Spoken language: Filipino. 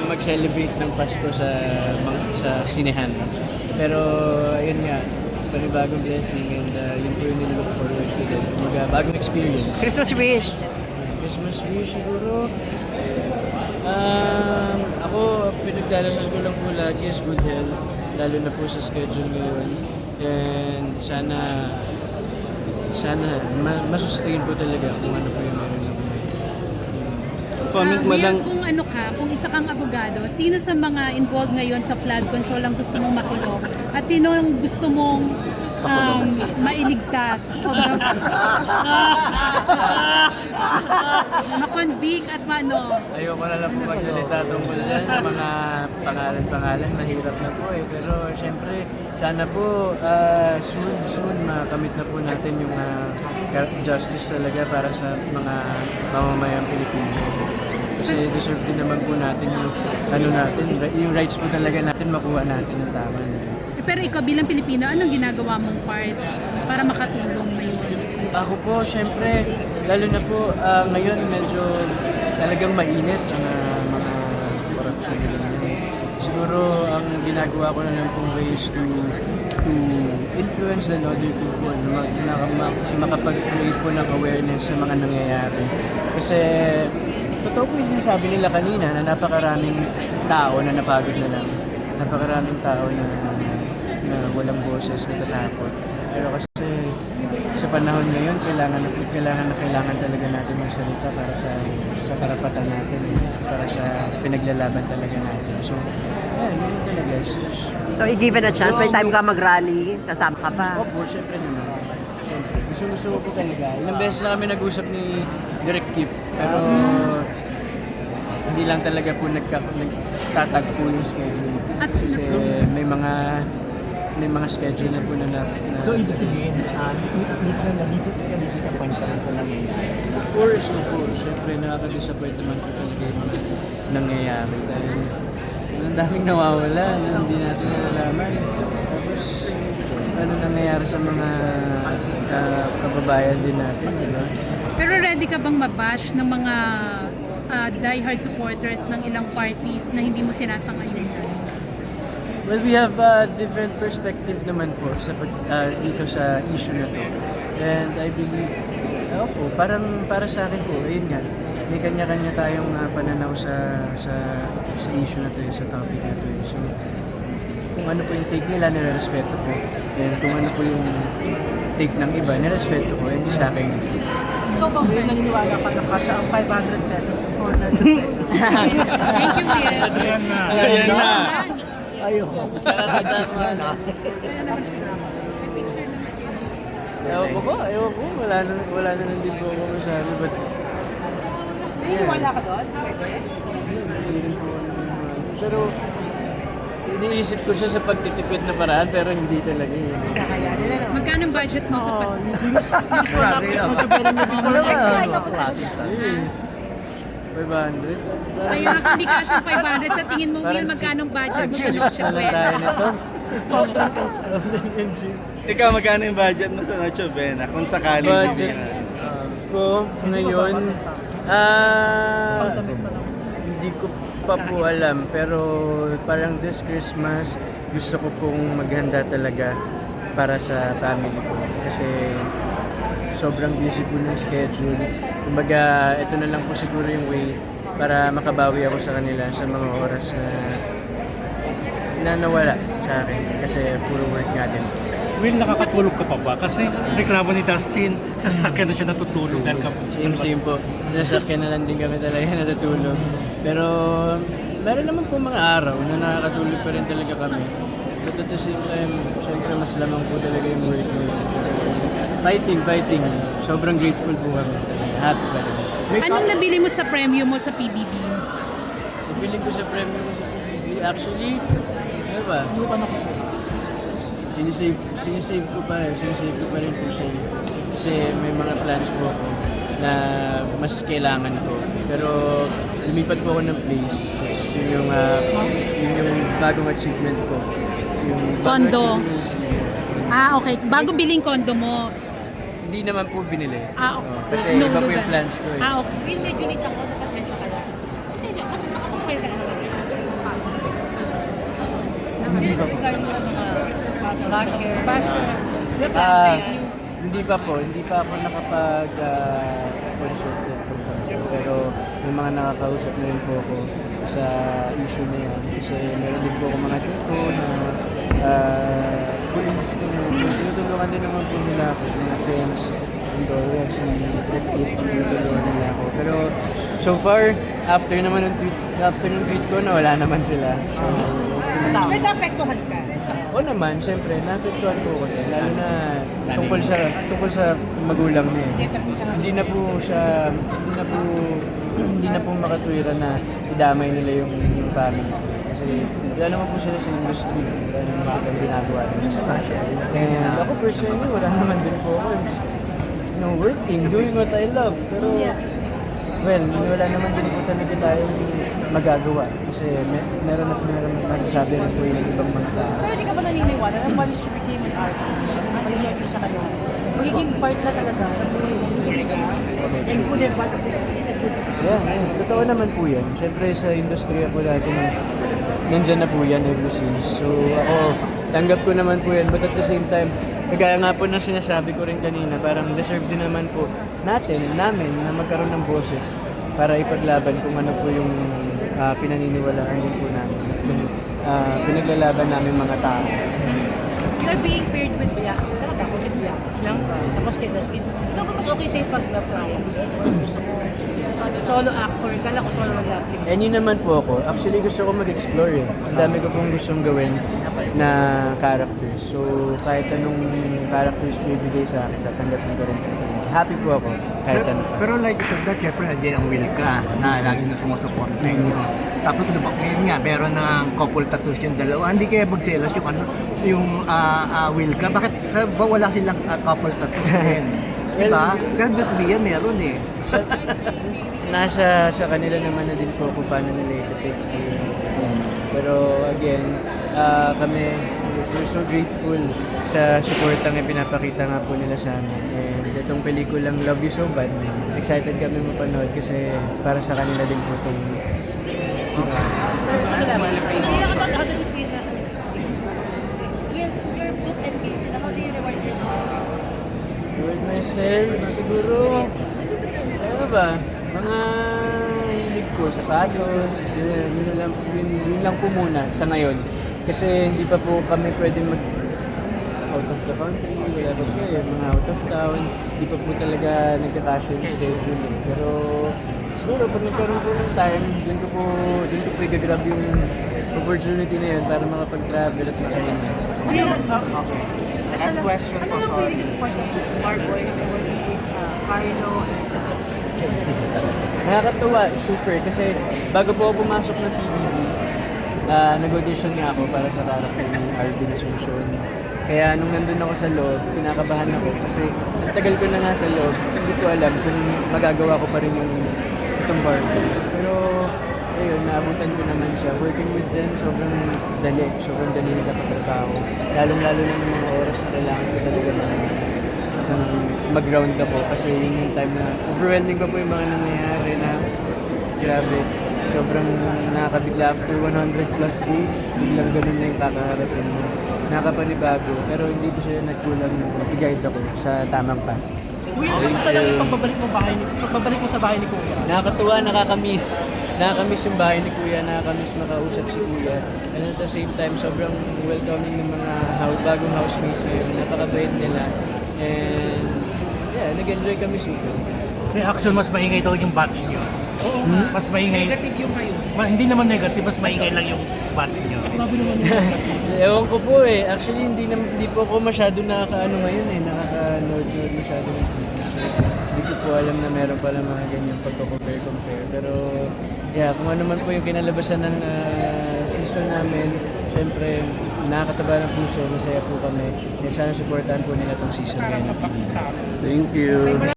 mag-celebrate ng Pasko sa sinehan. Pero ayun nga, panibagong blessing and yun po yung nilook forward to din. Bagong experience. Christmas wish. Christmas wish siguro. Ako, pinagdalasal ko lang po lagi is good health. Lalo na po sa schedule ngayon. And sana masustain po talaga kung ano po yung meron lang. Comment mo lang. Kung ano ka, kung isa kang abogado, sino sa mga involved ngayon sa flood control ang gusto mong makulong? At sino ang gusto mong mailigtas? Ma-convict at ano? Ayoko na lang po magsalita tungkol dyan. Mga pangalan, mahirap na po eh. Pero syempre, sana po soon makamit na po natin yung justice talaga para sa mga mamamayang Pilipino. Kasi deserve din naman po natin yung rights po talaga natin makuha natin ng tama. Pero ikaw bilang Pilipino, anong ginagawa mong part para makatulong na yun? Ako po, syempre, lalo na po ngayon medyo talagang mainit ang mga corruption nila. Siguro ang ginagawa ko na lang pong ways to influence the other people, makapag-create po ng awareness sa mga nangyayari. Kasi totoo po yung sinasabi nila kanina na napakaraming tao na napagod na lang. Napakaraming tao na walang boses, natatakot. Pero kasi sa panahon ngayon, kailangan talaga natin magsalita para sa karapatan natin, para sa pinaglalaban talaga natin. So, yun talaga. So, i-given a chance, may time ka mag-rally, sasama ka ba? Opo, syempre naman. Siyempre. Gusto ko po talaga. Ilang beses na kami nag-usap ni Direk Kip, pero hindi lang talaga po nagtatagpo yung schedule. Kasi may mga schedule na po na So, ibig sabihin, minsan na-disappoint ka rin sa nangyayari. Of course. Siyempre, nakaka-disappoint naman po talaga yung mga nangyayari. Dahil ang daming nawawala na hindi natin nalalaman. Tapos, ano nangyayari sa mga kababayan din natin, diba? Pero ready ka bang mabash ng mga diehard supporters ng ilang parties na hindi mo sinasang-ayunan? Well, we have a different perspective naman po dito sa issue na to. And I believe, parang para sa akin po, ayun nga, may kanya-kanya tayong pananaw sa issue na to, sa topic na to. So, kung ano po yung take nila, nire-respeto ko. And kung ano po yung take ng iba, nire-respeto ko. Hindi sa akin. Ikaw ba, Will, naniniwala ka na kasha ang 500 pesos for na Thank you, Will. Ayan na. Ayan na. Ayoko. Achieve Wala naman sila. May picture naman kayo. Ewan ko. Wala na lang din po ako masabi. But, Naniniwala ka doon? hindi rin po ako naniniwala. Pero, iniisip ko siya sa pagtitipid na paraan, pero hindi talaga yun. Magkano ang budget mo sa Pasko? Eh, 500. Ayun, hindi ka siya 500. Sa tingin mo, Will, magkano ang budget mo sa Noche Na lang tayo Buena? nito. Sobrang and chips. Ikaw, magkano yung budget mo sa Noche Buena? Kung sakali Budget ko ngayon, hindi ko pa po alam, pero parang this Christmas gusto ko pong maghanda talaga para sa family ko kasi sobrang busy po ng schedule. Kumbaga, ito na lang po siguro yung way para makabawi ako sa kanila sa mga oras na nawala sa akin kasi puro work nga din. Will, nakakatulog ka pa ba? Kasi reklamo ni Dustin, sa sasakyan na siya natutulog dahil ka... Same po. Nasakyan na lang din kami talaga natutulog. Pero meron naman po mga araw na nakakatulog pa rin talaga kami. But at the same time, syempre mas lamang po talaga yung work ko. Fighting. Sobrang grateful po kami. Happy pa rin. Anong nabili mo sa premyo mo sa PBB? Nabili ko sa premyo ko sa PBB. Actually, ano ba? Sinisave ko pa rin po siya. Kasi may mga plans po ako na mas kailangan ko. Pero lumipat po ako ng place. Yun yung bagong achievement ko. Yung bagong Condo. achievement is, Okay. Bago biling kondo mo. hindi naman po binili. Okay. Kasi iba po yung plans ko eh. Okay. Will, medyo nita ko na pasensya ka na. Kasi nakapag-file ka na naman. Basher. Hindi pa po, hindi pa ako nakapag consult yet. Pero may mga nakakausap na rin po ako sa issue na yan. Kasi meron din po ako mga tito na police. Tinutulungan din naman po nila ako, mga friends. And all, yeah, si Brett tinutulungan nila ako. Pero so far, after ng tweet ko na wala naman sila. So, May naapektuhan ka? oo naman, siyempre, naapektuhan po ko din. Lalo na tungkol sa magulang niya. Hindi na po hindi na po makatwira na idamay nila yung family. Kasi wala naman po sila sa industry. Wala naman silang ginagawa nila sa passion. And ako personally, wala naman din po ako. Working, doing what I love. Pero, well, wala naman din po talaga tayong magagawa. Kasi meron masasabi rin po yung ibang mga tao. Pero hindi ka ba naniniwala na once you became an artist, magiging sa kanila, magiging part na talaga ng buhay mo. And good and bad of this is a good Yeah, totoo naman po yan. Siyempre sa industriya po natin, nandyan na po yan ever since. So ako, tanggap ko naman po yan. But at the same time, kagaya nga po na sinasabi ko rin kanina, parang deserve din naman po namin na magkaroon ng boses para ipaglaban kung ano po yung pinaniniwalaan din po namin. Yung pinaglalaban namin mga tao. You're being paired with Biak. Talaga ako with Biak. Tapos kay Dustin. Ikaw ba mas okay sa'yo pag na-fly? Gusto mo solo actor? Kala ko solo mag-acting. And yun naman po ako. Actually gusto ko mag-explore eh. Ang dami ko pong gustong gawin na characters. So kahit anong characters bibigay sa akin, tatanggapin ko rin. Happy po ako kahit ano. Pero like ito na, syempre nandiyan ang Will ka na lagi na sumusupport sa inyo. Tapos lubak ngayon nga, meron ng couple tattoos yung dalawa. Hindi kaya magselos yung ano, yung Will ka. Bakit ba wala silang couple tattoos din? Diba? Kasi just Bia meron eh. Nasa sa kanila naman na din po kung paano nila i-take. Pero again, kami, we're so grateful sa supportang pinapakita nga po nila sa amin. And itong pelikulang Love You So Bad, excited kami mapanood kasi para sa kanila din po itong reward myself, siguro, ano ba, mga hilig ko, sapatos, yun lang po muna sa ngayon. Kasi hindi pa po kami pwede mag out of the country, wala pa po eh, mga out of town, hindi pa po talaga nagka-casual schedule. Pero siguro pag nagkaroon po ng time, dun ko po i-grab yung opportunity na yun para makapag-travel at makahinga. Okay. Last question po, Ano na sorry. feeling part of Marboy working with Carlo and Nakakatuwa, super, kasi bago po ako pumasok ng TVZ, nag-audition nga ako para sa character ni Arvin Asuncion. Kaya nung nandun ako sa loob, kinakabahan ako kasi ang tagal ko na nga sa loob, hindi ko alam kung magagawa ko pa rin yung itong Barbies. Pero ayun, naabutan ko naman siya. Working with them, sobrang dali nagkakatrabaho. Lalong-lalo na ng mga oras na kailangan ko talaga ng mag-ground ako kasi yun yung time na overwhelming pa po yung mga nangyayari na grabe. Sobrang nakakabigla after 100 plus days, biglang ganun na yung kakaharapin mo. Nakapanibago, pero hindi ko siya nagkulang i-guide ako sa tamang path. Kuya, kamusta lang yung pagbabalik mo sa bahay ni Kuya? Nakakatuwa, nakakamiss. Nakakamiss yung bahay ni Kuya, nakakamiss makausap si Kuya. And at the same time, sobrang welcoming ng mga bagong housemates na yun. Napakabait nila. And yeah, nag-enjoy kami super. Reaction, mas maingay daw yung batch nyo. Mas maingay. Negative yung kayo. Hindi naman negative, mas maingay lang yung batch nyo. Ewan ko po eh. Actually, hindi po ako masyado nakakaano ngayon eh. Nakaka-nerd masyado ng TV. So, hindi ko po alam na meron pala mga ganyan pagko-compare. Pero, yeah, kung ano man po yung kinalabasan ng season namin, syempre, nakakataba ng puso, masaya po kami. And sana supportahan po nila itong season ngayon. Thank you.